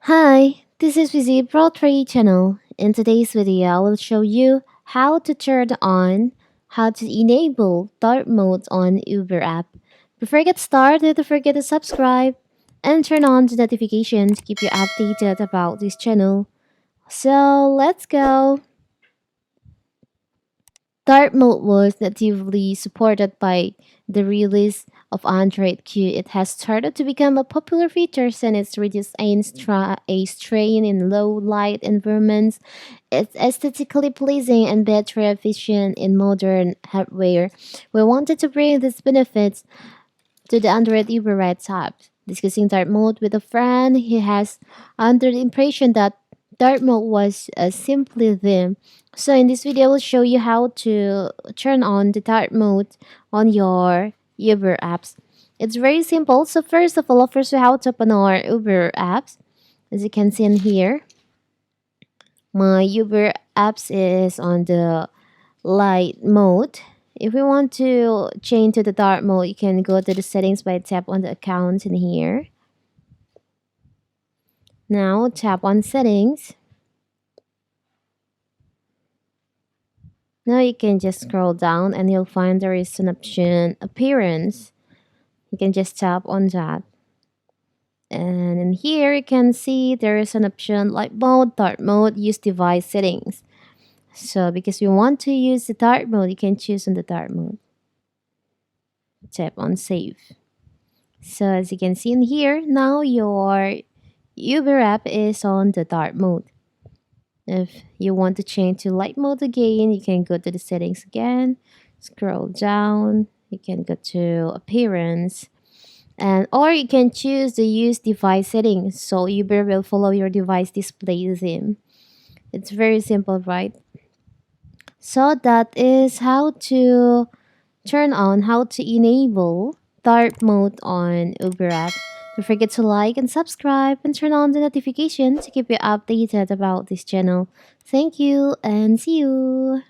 Hi, this is Vizi Pro 3 channel. In today's video, I will show you how to turn on, how to enable dark mode on Uber app. Before I get started, don't forget to subscribe and turn on the notification to keep you updated about this channel. So let's go. Dark mode was natively supported by the release of Android Q. It has started to become a popular feature since it's reduced a strain in low light environments. It's aesthetically pleasing and battery efficient in modern hardware. We wanted to bring these benefits to the Android Uber Rides app. Discussing dark mode with a friend, he has under the impression that dark mode was simply them. So in this video, I will show you how to turn on the dark mode on your Uber apps. It's very simple. So first of all, first we have to open our Uber apps. As you can see in here, my Uber apps is on the light mode. If we want to change to the dark mode, you can go to the settings by tap on the account in here. Now tap on settings. Now you can just scroll down and you'll find there is an option appearance. You can just tap on that. And in here you can see there is an option light mode, dark mode, use device settings. So because we want to use the dark mode, you can choose on the dark mode. Tap on save. So as you can see in here, now your Uber app is on the dark mode. If you want to change to light mode again, you can go to the settings again, scroll down, you can go to appearance, and or you can choose the use device settings so Uber will follow your device display theme. It's very simple, right? So that is how to turn on, how to enable dark mode on Uber app. Don't forget to like and subscribe and turn on the notification to keep you updated about this channel. Thank you and see you.